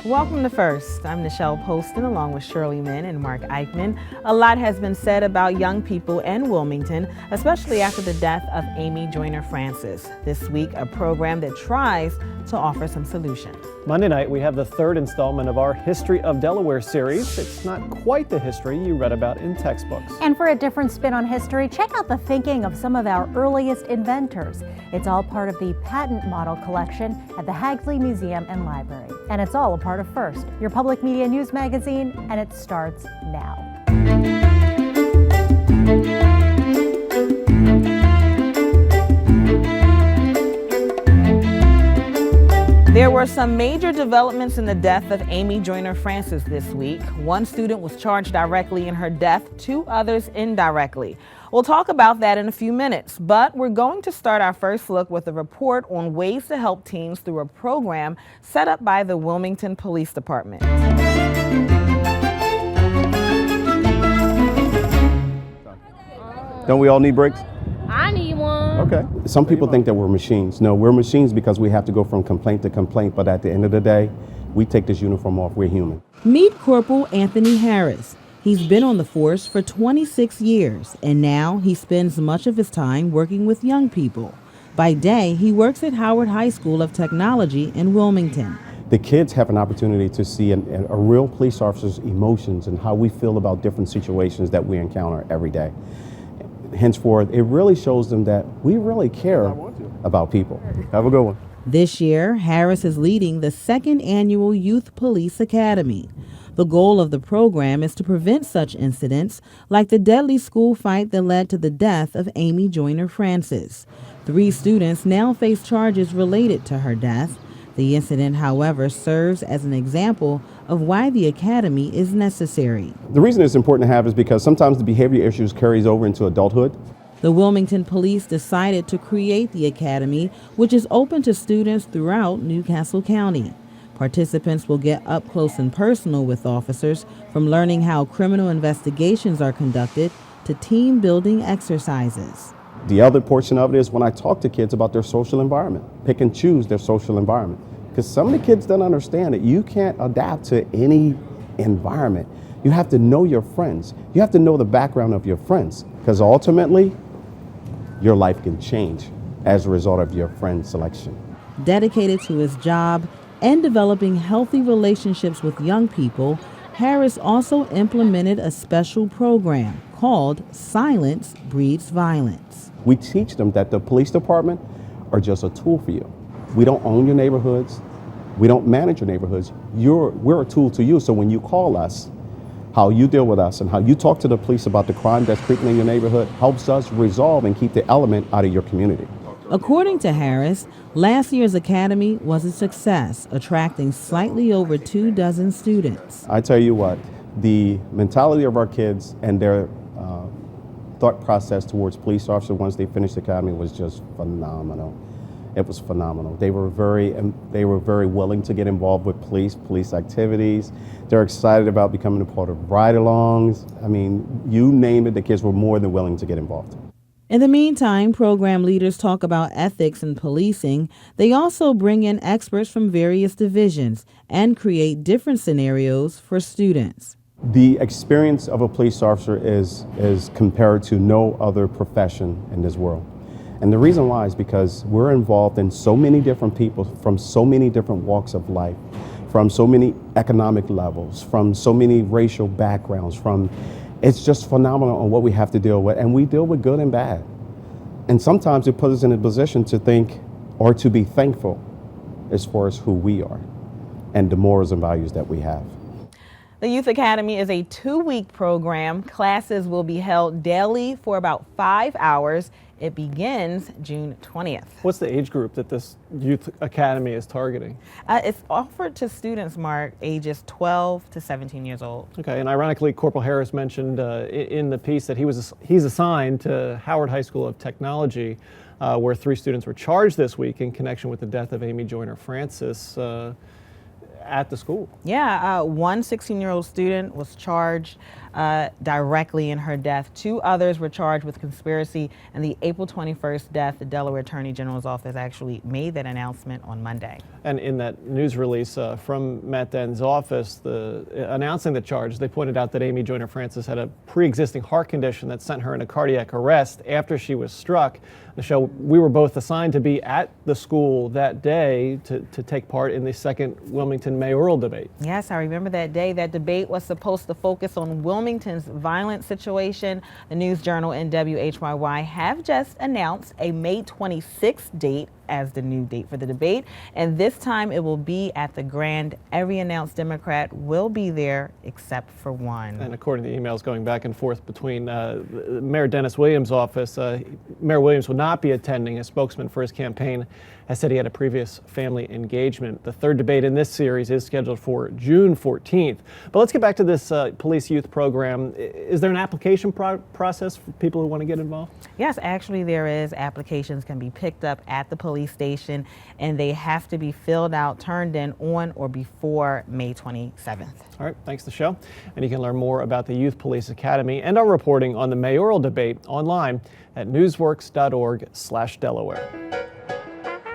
Welcome to First. I'm Nichelle Poston along with Shirley Min and Mark Eichman. A lot has been said about young people in Wilmington, especially after the death of Amy Joyner Francis. This week, a program that tries to offer some solutions. Monday night, we have the third installment of our History of Delaware series. It's not quite the history you read about in textbooks. And for a different spin on history, check out the thinking of some of our earliest inventors. It's all part of the patent model collection at the Hagley Museum and Library. And it's all a part of First, your public media news magazine, and it starts now. There were some major developments in the death of Amy Joyner Francis this week. One student was charged directly in her death, two others indirectly. We'll talk about that in a few minutes, but we're going to start our first look with a report on ways to help teens through a program set up by the Wilmington Police Department. Don't we all need breaks? I need one. Okay. Some people think that we're machines. No, we're machines because we have to go from complaint to complaint, but at the end of the day, we take this uniform off. We're human. Meet Corporal Anthony Harris. He's been on the force for 26 years, and now he spends much of his time working with young people. By day, he works at Howard High School of Technology in Wilmington. The kids have an opportunity to see a real police officer's emotions and how we feel about different situations that we encounter every day. Henceforth, it really shows them that we really care about people. Have a good one. This year, Harris is leading the second annual Youth Police Academy. The goal of the program is to prevent such incidents like the deadly school fight that led to the death of Amy Joyner Francis. 3 students now face charges related to her death. The incident, however, serves as an example of why the academy is necessary. The reason it's important to have is because sometimes the behavior issues carries over into adulthood. The Wilmington Police decided to create the academy, which is open to students throughout Newcastle County. Participants will get up close and personal with officers, from learning how criminal investigations are conducted to team building exercises. The other portion of it is when I talk to kids about their social environment, pick and choose their social environment. Because some of the kids don't understand that you can't adapt to any environment. You have to know your friends. You have to know the background of your friends, because ultimately your life can change as a result of your friend selection. Dedicated to his job and developing healthy relationships with young people, Harris also implemented a special program called Silence Breeds Violence. We teach them that the police department are just a tool for you. We don't own your neighborhoods. We don't manage your neighborhoods. We're a tool to you. So when you call us, how you deal with us and how you talk to the police about the crime that's creeping in your neighborhood helps us resolve and keep the element out of your community. According to Harris, last year's academy was a success, attracting slightly over 24 students. I tell you what, the mentality of our kids and their thought process towards police officers once they finished the academy was just phenomenal. It was phenomenal. They were very willing to get involved with police activities. They're excited about becoming a part of ride-alongs. I mean, you name it, the kids were more than willing to get involved. In the meantime, program leaders talk about ethics and policing. They also bring in experts from various divisions and create different scenarios for students. The experience of a police officer is compared to no other profession in this world. And the reason why is because we're involved in so many different people from so many different walks of life, from so many economic levels, from so many racial backgrounds, it's just phenomenal on what we have to deal with, and we deal with good and bad. And sometimes it puts us in a position to think or to be thankful as far as who we are and the morals and values that we have. The Youth Academy is a 2-week program. Classes will be held daily for about 5 hours. It begins June 20th. What's the age group that this Youth Academy is targeting? It's offered to students, Mark, ages 12 to 17 years old. Okay, and ironically, Corporal Harris mentioned in the piece that he's assigned to Howard High School of Technology, where 3 students were charged this week in connection with the death of Amy Joyner Francis at the school. Yeah, one 16-year-old student was charged directly in her death. 2 others were charged with conspiracy, and the April 21st death, the Delaware Attorney General's office actually made that announcement on Monday. And in that news release from Matt Denn's office, announcing the charge, they pointed out that Amy Joyner Francis had a pre-existing heart condition that sent her into cardiac arrest after she was struck. Michelle, we were both assigned to be at the school that day to take part in the second Wilmington mayoral debate. Yes, I remember that day. That debate was supposed to focus on Wilmington's violent situation. The News Journal and WHYY have just announced a May 26th date as the new date for the debate, and this time it will be at the Grand. Every announced Democrat will be there except for one. And according to emails going back and forth between Mayor Dennis Williams' office, Mayor Williams will not be attending. A spokesman for his campaign has said he had a previous family engagement. The third debate in this series is scheduled for June 14th. But let's get back to this police youth program. Is there an application process for people who want to get involved? Yes, actually there is. Applications can be picked up at the police station, and they have to be filled out, turned in on or before May 27th. All right, thanks to the show. And you can learn more about the Youth Police Academy and our reporting on the mayoral debate online at newsworks.org/Delaware.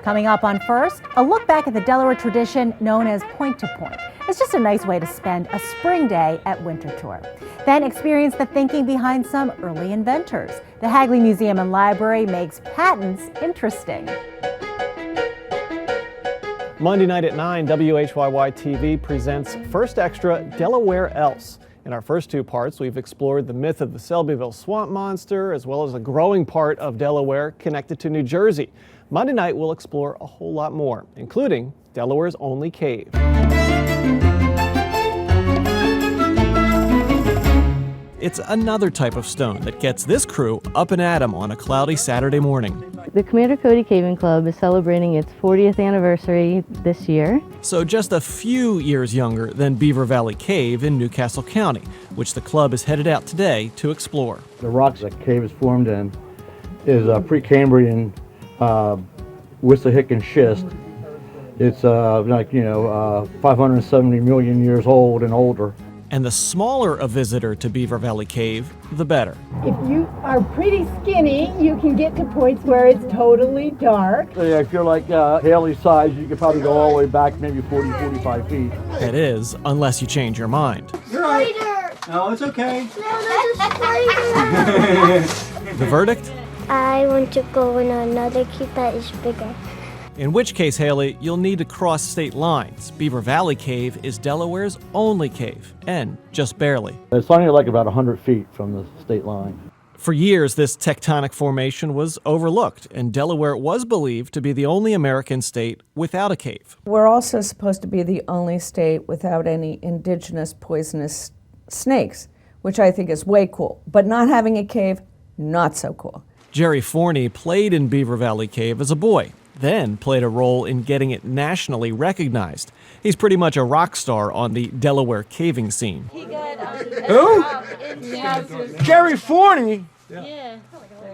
Coming up on First, a look back at the Delaware tradition known as Point to Point. It's just a nice way to spend a spring day at Winter Tour. Then experience the thinking behind some early inventors. The Hagley Museum and Library makes patents interesting. Monday night at 9, WHYY-TV presents First Extra Delaware Else. In our first 2 parts, we've explored the myth of the Selbyville swamp monster, as well as a growing part of Delaware connected to New Jersey. Monday night, we'll explore a whole lot more, including Delaware's only cave. It's another type of stone that gets this crew up and at 'em on a cloudy Saturday morning. The Commander Cody Caving Club is celebrating its 40th anniversary this year. So just a few years younger than Beaver Valley Cave in Newcastle County, which the club is headed out today to explore. The rocks that cave is formed in is Precambrian Wissahickon schist. It's 570 million years old and older. And the smaller a visitor to Beaver Valley Cave, the better. If you are pretty skinny, you can get to points where it's totally dark. So yeah, if you're like Haley's size, you could probably go all the way back maybe 40, 45 feet. That is, unless you change your mind. No, it's okay. The verdict? I want to go in another cave that is bigger. In which case, Haley, you'll need to cross state lines. Beaver Valley Cave is Delaware's only cave, and just barely. It's only like about 100 feet from the state line. For years, this tectonic formation was overlooked, and Delaware was believed to be the only American state without a cave. We're also supposed to be the only state without any indigenous poisonous snakes, which I think is way cool. But not having a cave, not so cool. Jerry Forney played in Beaver Valley Cave as a boy, then played a role in getting it nationally recognized. He's pretty much a rock star on the Delaware caving scene. Who? Jerry Forney? Yeah.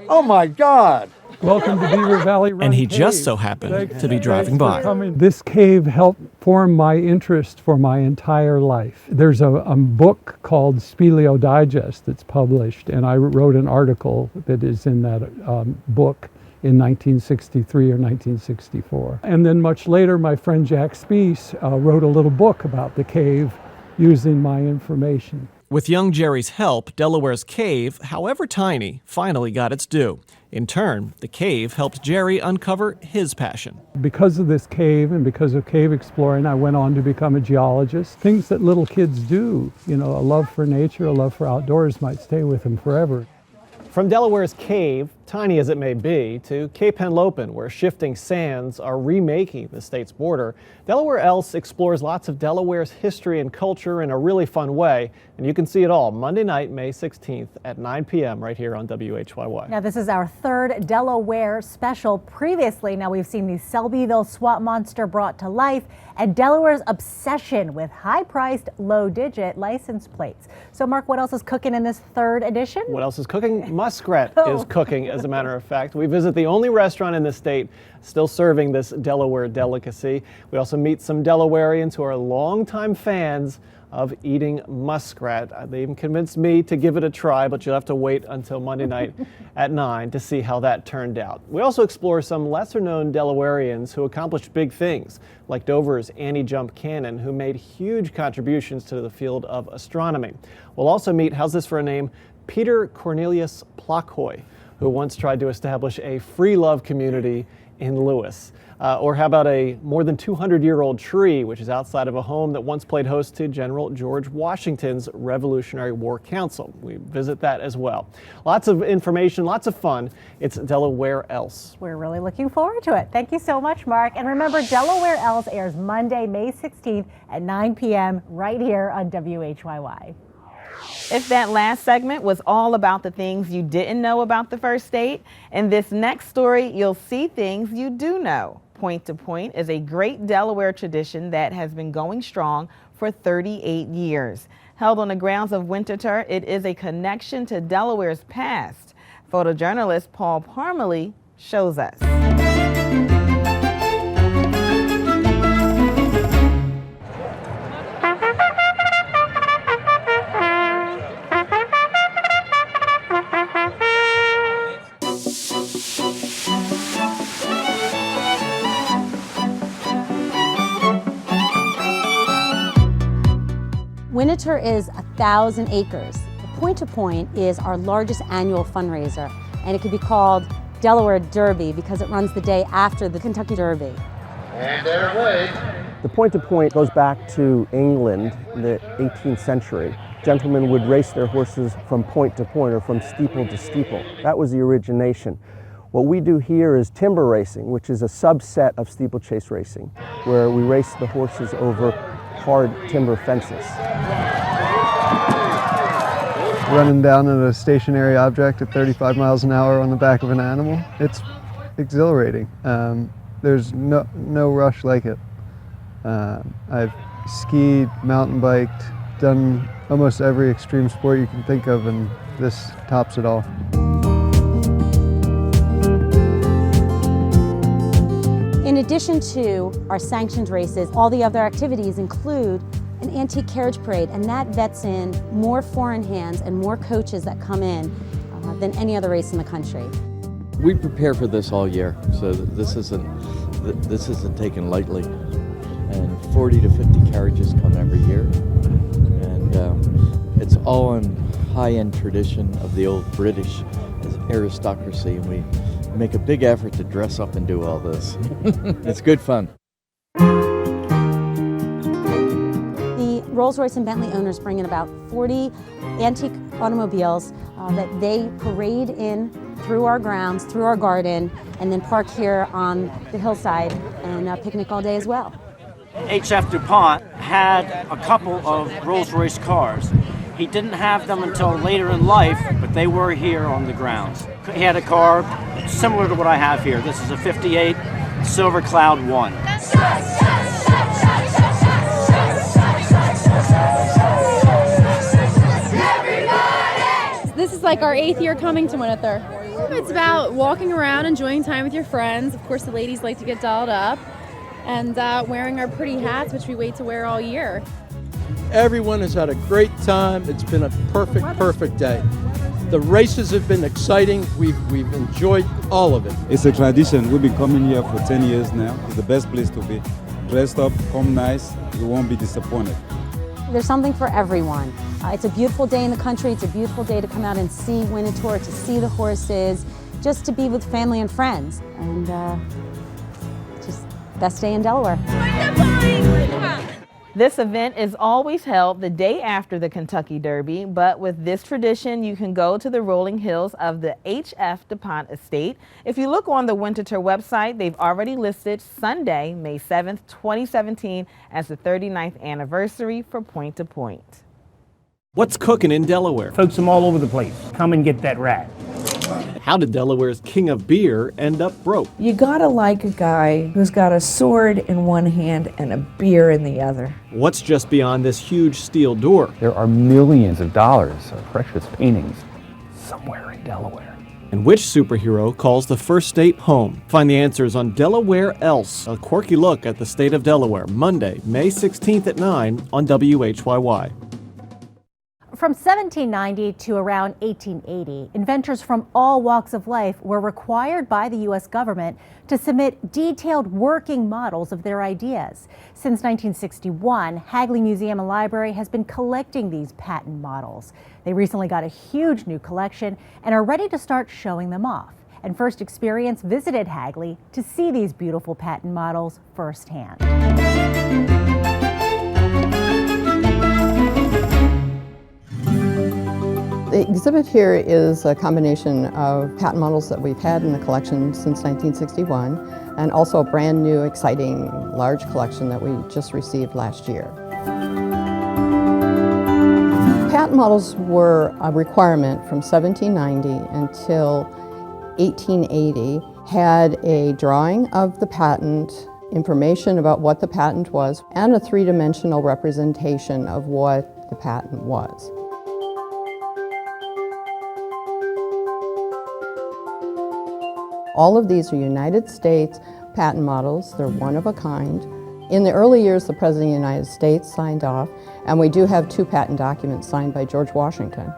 Oh my God. Welcome to Beaver Valley Run And he Cave. just so happened to be driving by. This cave helped form my interest for my entire life. There's a book called Speleo Digest that's published, and I wrote an article that is in that book in 1963 or 1964. And then much later, my friend Jack Spees wrote a little book about the cave using my information. With young Jerry's help, Delaware's cave, however tiny, finally got its due. In turn, the cave helped Jerry uncover his passion. Because of this cave and because of cave exploring, I went on to become a geologist. Things that little kids do, a love for nature, a love for outdoors might stay with them forever. From Delaware's cave, tiny as it may be, to Cape Henlopen, where shifting sands are remaking the state's border, Delaware Else explores lots of Delaware's history and culture in a really fun way, and you can see it all Monday night, May 16th at 9 p.m. right here on WHYY. Now, this is our third Delaware special. Previously, now we've seen the Selbyville swamp monster brought to life and Delaware's obsession with high-priced, low-digit license plates. So, Mark, what else is cooking in this third edition? What else is cooking? Muskrat is cooking as as a matter of fact. We visit the only restaurant in the state still serving this Delaware delicacy. We also meet some Delawareans who are longtime fans of eating muskrat. They even convinced me to give it a try, but you'll have to wait until Monday night at 9 to see how that turned out. We also explore some lesser-known Delawareans who accomplished big things, like Dover's Annie Jump Cannon, who made huge contributions to the field of astronomy. We'll also meet, how's this for a name, Peter Cornelius Plockhoy, who once tried to establish a free love community in Lewis. Or how about a more than 200-year-old tree, which is outside of a home that once played host to General George Washington's Revolutionary War Council. We visit that as well. Lots of information, lots of fun. It's Delaware Else. We're really looking forward to it. Thank you so much, Mark. And remember, Delaware Else airs Monday, May 16th at 9 p.m. right here on WHYY. If that last segment was all about the things you didn't know about the first state, in this next story, you'll see things you do know. Point to Point is a great Delaware tradition that has been going strong for 38 years. Held on the grounds of Winterthur, it is a connection to Delaware's past. Photojournalist Paul Parmalee shows us. Winterthur is 1,000 acres. Point to Point is our largest annual fundraiser, and it could be called Delaware Derby because it runs the day after the Kentucky Derby. And they're away. The Point to Point goes back to England in the 18th century. Gentlemen would race their horses from point to point or from steeple to steeple. That was the origination. What we do here is timber racing, which is a subset of steeplechase racing, where we race the horses over hard timber fences. Running down at a stationary object at 35 miles an hour on the back of an animal, it's exhilarating. There's no rush like it. I've skied, mountain biked, done almost every extreme sport you can think of, and this tops it all. In addition to our sanctioned races, all the other activities include an antique carriage parade, and that vets in more foreign hands and more coaches that come in than any other race in the country. We prepare for this all year, so this isn't taken lightly. And 40 to 50 carriages come every year, and it's all in high-end tradition of the old British aristocracy, and we make a big effort to dress up and do all this. It's good fun. The Rolls-Royce and Bentley owners bring in about 40 antique automobiles that they parade in through our grounds, through our garden, and then park here on the hillside and picnic all day as well. H.F. DuPont had a couple of Rolls-Royce cars. He didn't have them until later in life, but they were here on the grounds. He had a car similar to what I have here. This is a 58 Silver Cloud 1. This is like our 8th year coming to Winterthur. It's about walking around, enjoying time with your friends. Of course, the ladies like to get dolled up, and wearing our pretty hats, which we wait to wear all year. Everyone has had a great time. It's been a perfect day. The races have been exciting. We've enjoyed all of it. It's a tradition. We've been coming here for 10 years now. It's the best place to be. Dressed up, come nice, you won't be disappointed. There's something for everyone. It's a beautiful day in the country. It's a beautiful day to come out and see Winterthur, to see the horses, just to be with family and friends. And just best day in Delaware. This event is always held the day after the Kentucky Derby, but with this tradition, you can go to the rolling hills of the H.F. DuPont estate. If you look on the Winterthur website, they've already listed Sunday, May 7th, 2017 as the 39th anniversary for Point to Point. What's cooking in Delaware? Folks from all over the place. Come and get that rat. How did Delaware's king of beer end up broke? You gotta like a guy who's got a sword in one hand and a beer in the other. What's just beyond this huge steel door? There are millions of dollars of precious paintings somewhere in Delaware. And which superhero calls the first state home? Find the answers on Delaware Else, a quirky look at the state of Delaware, Monday, May 16th at 9 on WHYY. From 1790 to around 1880, inventors from all walks of life were required by the U.S. government to submit detailed working models of their ideas. Since 1961, Hagley Museum and Library has been collecting these patent models. They recently got a huge new collection and are ready to start showing them off. And First Experience visited Hagley to see these beautiful patent models firsthand. The exhibit here is a combination of patent models that we've had in the collection since 1961 and also a brand new, exciting, large collection that we just received last year. Patent models were a requirement from 1790 until 1880, had a drawing of the patent, information about what the patent was, and a three-dimensional representation of what the patent was. All of these are United States patent models. They're one of a kind. In the early years, the President of the United States signed off, and we do have 2 patent documents signed by George Washington.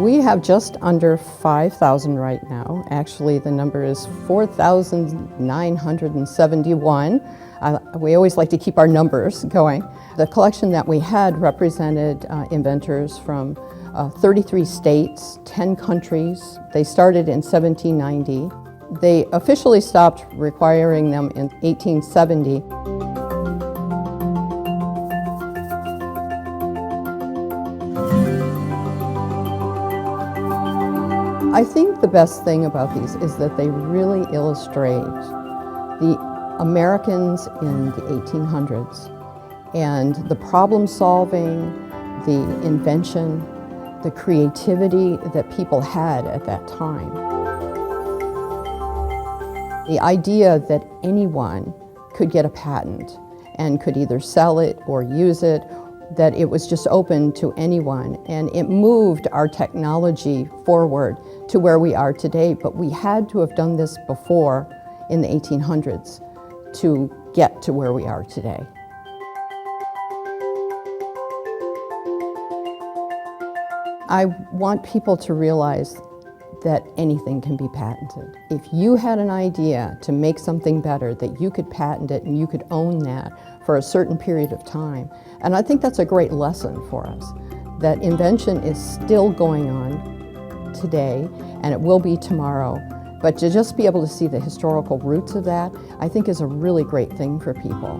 We have just under 5,000 right now. Actually, the number is 4,971. We always like to keep our numbers going. The collection that we had represented inventors from 33 states, 10 countries. They started in 1790. They officially stopped requiring them in 1870. I think the best thing about these is that they really illustrate the Americans in the 1800s and the problem solving, the invention, the creativity that people had at that time. The idea that anyone could get a patent and could either sell it or use it, that it was just open to anyone, and it moved our technology forward to where we are today, but we had to have done this before in the 1800s to get to where we are today. I want people to realize that anything can be patented. If you had an idea to make something better, that you could patent it and you could own that for a certain period of time. And I think that's a great lesson for us, that invention is still going on today and it will be tomorrow. But to just be able to see the historical roots of that, I think is a really great thing for people.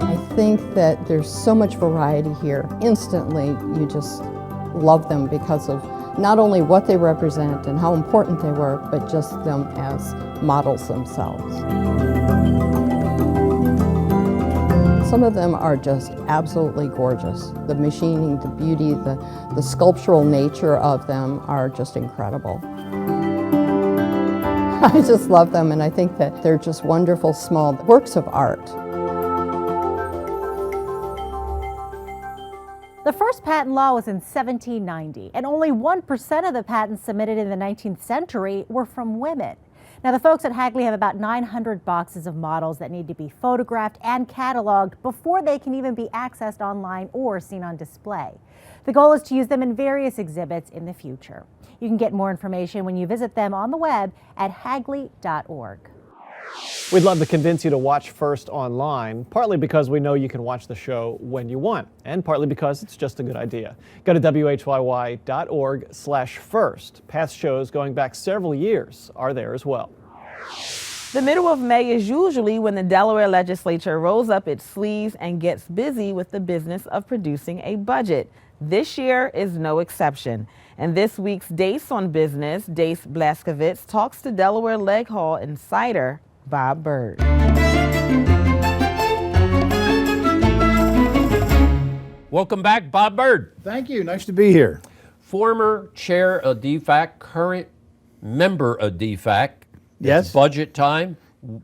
I think that there's so much variety here. Instantly, you just love them because of not only what they represent and how important they were, but just them as models themselves. Some of them are just absolutely gorgeous. The machining, the beauty, the sculptural nature of them are just incredible. I just love them, and I think that they're just wonderful small works of art. The first patent law was in 1790, and only 1% of the patents submitted in the 19th century were from women. Now, the folks at Hagley have about 900 boxes of models that need to be photographed and cataloged before they can even be accessed online or seen on display. The goal is to use them in various exhibits in the future. You can get more information when you visit them on the web at hagley.org. We'd love to convince you to watch First online, partly because we know you can watch the show when you want, and partly because it's just a good idea. Go to WHYY.org/first. Past shows going back several years are there as well. The middle of May is usually when the Delaware legislature rolls up its sleeves and gets busy with the business of producing a budget. This year is no exception. And this week's Dace on Business, Dace Blaskovitz, talks to Delaware Leg Hall insider Bob Bird. Welcome back, Bob Bird. Thank you. Nice to be here. Former chair of DFAC, current member of DFAC. Yes. It's budget time.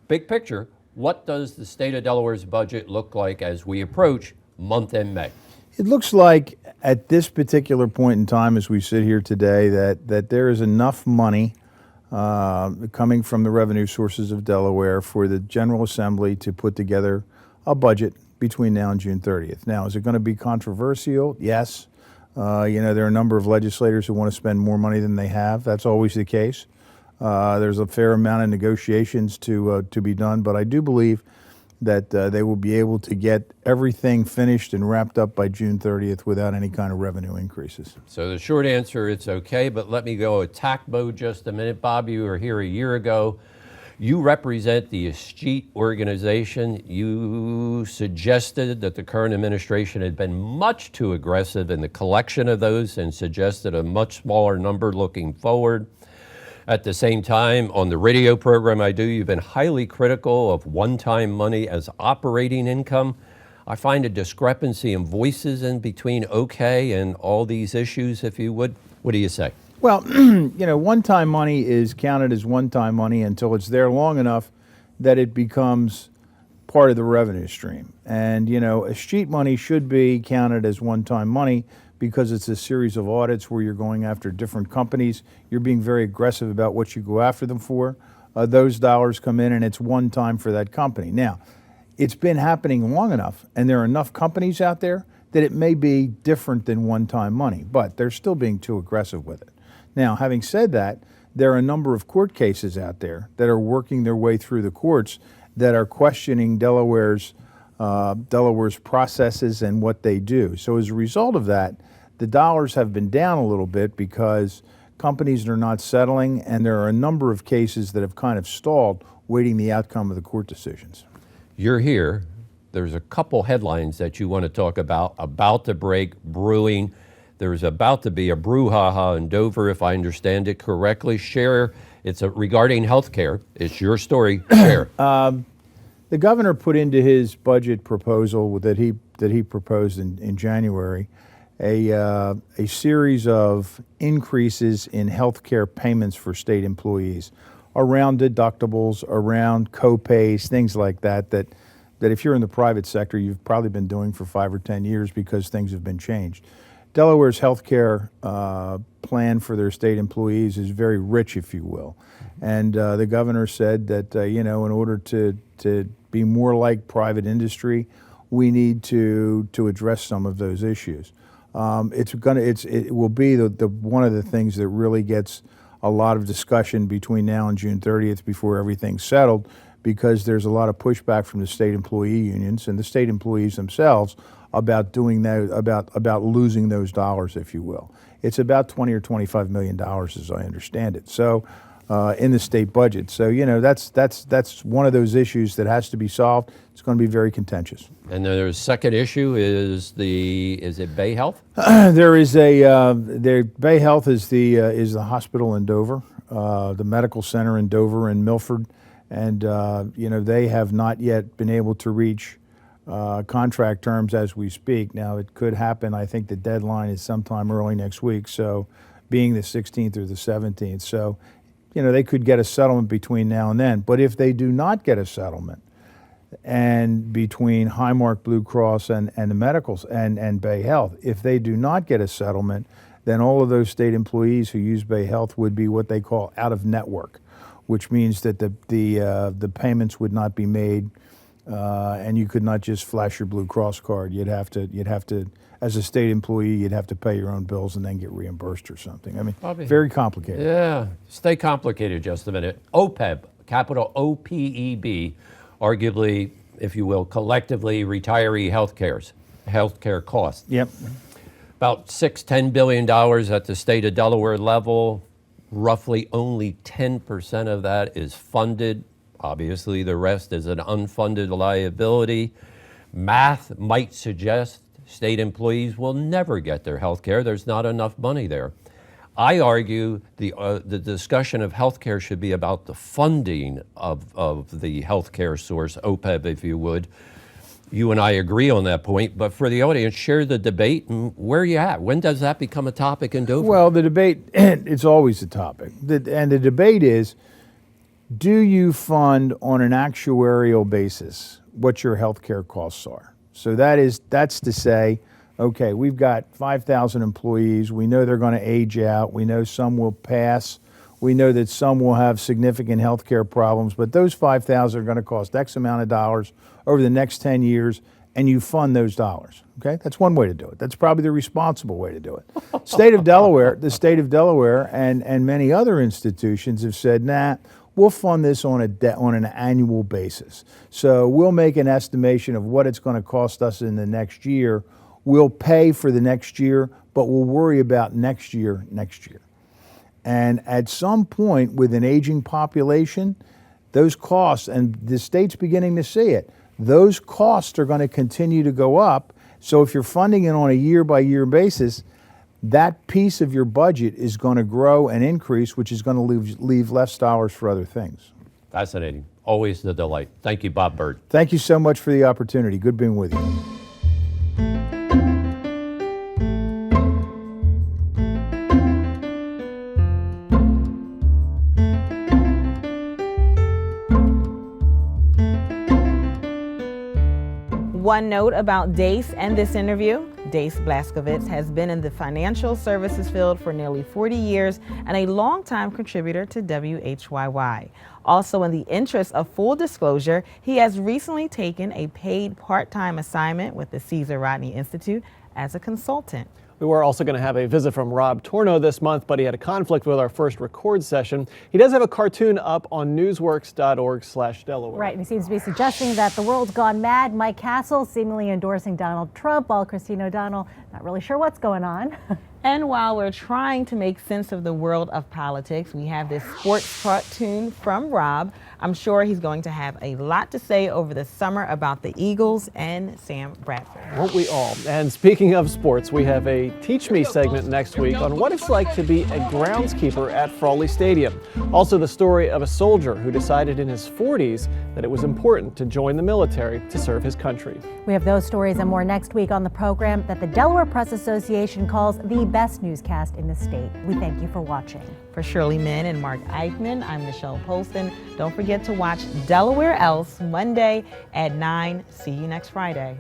Big picture. What does the state of Delaware's budget look like as we approach month-end May? It looks like at this particular point in time, as we sit here today, that there is enough money coming from the revenue sources of Delaware for the General Assembly to put together a budget between now and June 30th. Now, is it going to be controversial? Yes. There are a number of legislators who want to spend more money than they have. That's always the case. There's a fair amount of negotiations to be done, but I do believe that they will be able to get everything finished and wrapped up by June 30th without any kind of revenue increases. So the short answer, it's okay, but let me go attack mode just a minute. Bob, you were here a year ago. You represent the Escheat organization. You suggested that the current administration had been much too aggressive in the collection of those and suggested a much smaller number looking forward. At the same time, on the radio program I do, you've been highly critical of one-time money as operating income. I find a discrepancy in voices in between okay and all these issues, if you would. What do you say? Well, one-time money is counted as one-time money until it's there long enough that it becomes part of the revenue stream. And, Escheat money should be counted as one-time money because it's a series of audits where you're going after different companies. You're being very aggressive about what you go after them for. Those dollars come in and it's one time for that company. Now, it's been happening long enough and there are enough companies out there that it may be different than one-time money, but they're still being too aggressive with it. Now, having said that, there are a number of court cases out there that are working their way through the courts that are questioning Delaware's processes and what they do. So as a result of that, the dollars have been down a little bit because companies are not settling, and there are a number of cases that have kind of stalled waiting the outcome of the court decisions. You're here. There's a couple headlines that you want to talk about to break, brewing. There's about to be a brouhaha in Dover, if I understand it correctly. Share, it's regarding health care. It's your story. Share. The governor put into his budget proposal that he proposed in January a series of increases in health care payments for state employees around deductibles, around co-pays, things like that if you're in the private sector, you've probably been doing for 5 or 10 years because things have been changed. Delaware's health care plan for their state employees is very rich, if you will. And the governor said that, in order to be more like private industry, we need to address some of those issues. It will be the one of the things that really gets a lot of discussion between now and June 30th before everything's settled, because there's a lot of pushback from the state employee unions and the state employees themselves about doing that, about losing those dollars, if you will. It's about $20 or $25 million, as I understand it. So, in the state budget. So, that's one of those issues that has to be solved. It's going to be very contentious. And there's a second issue is it Bay Health? There is Bay Health is the hospital in Dover, the medical center in Dover and Milford, and they have not yet been able to reach contract terms as we speak. Now, it could happen. I think the deadline is sometime early next week, so being the 16th or the 17th. So, they could get a settlement between now and then. But if they do not get a settlement, and between Highmark Blue Cross and the medicals and Bay Health, if they do not get a settlement, then all of those state employees who use Bay Health would be what they call out of network, which means that the payments would not be made, and you could not just flash your Blue Cross card. You'd have to, as a state employee, you'd have to pay your own bills and then get reimbursed or something. I mean, very complicated. Yeah, stay complicated just a minute. OPEB, capital OPEB, arguably, if you will, collectively retiree healthcare costs. Yep. About $10 billion at the state of Delaware level. Roughly only 10% of that is funded. Obviously, the rest is an unfunded liability. Math might suggest state employees will never get their health care. There's not enough money there. I argue the discussion of health care should be about the funding of the health care source, OPEB, if you would. You and I agree on that point, but for the audience, share the debate and where are you at? When does that become a topic in Dover? Well, the debate, it's always a topic. And the debate is, do you fund on an actuarial basis what your healthcare costs are? So that's to say, okay, we've got 5,000 employees. We know they're going to age out. We know some will pass. We know that some will have significant healthcare problems, but those 5,000 are going to cost X amount of dollars over the next 10 years, and you fund those dollars. Okay, that's one way to do it. That's probably the responsible way to do it. The state of Delaware and many other institutions have said, nah, we'll fund this on an annual basis. So we'll make an estimation of what it's going to cost us in the next year. We'll pay for the next year, but we'll worry about next year. And at some point with an aging population, those costs, and the state's beginning to see it, those costs are going to continue to go up. So if you're funding it on a year-by-year basis, that piece of your budget is going to grow and increase, which is going to leave less dollars for other things. Fascinating. Always a delight. Thank you, Bob Bird. Thank you so much for the opportunity. Good being with you. One note about Dace and this interview. Dace Blaskovitz has been in the financial services field for nearly 40 years and a longtime contributor to WHYY. Also, in the interest of full disclosure, he has recently taken a paid part-time assignment with the Caesar Rodney Institute as a consultant. We were also going to have a visit from Rob Torno this month, but he had a conflict with our first record session. He does have a cartoon up on newsworks.org/Delaware. Right, and he seems to be suggesting that the world's gone mad. Mike Castle seemingly endorsing Donald Trump, while Christine O'Donnell not really sure what's going on. And while we're trying to make sense of the world of politics, we have this sports cartoon from Rob. I'm sure he's going to have a lot to say over the summer about the Eagles and Sam Bradford. Won't we all? And speaking of sports, we have a Teach Me segment next week on what it's like to be a groundskeeper at Frawley Stadium. Also the story of a soldier who decided in his 40s that it was important to join the military to serve his country. We have those stories and more next week on the program that the Delaware Press Association calls the best newscast in the state. We thank you for watching. For Shirley Min and Mark Eichman, I'm Michelle Poston. Don't forget to watch Delaware Else Monday at 9. See you next Friday.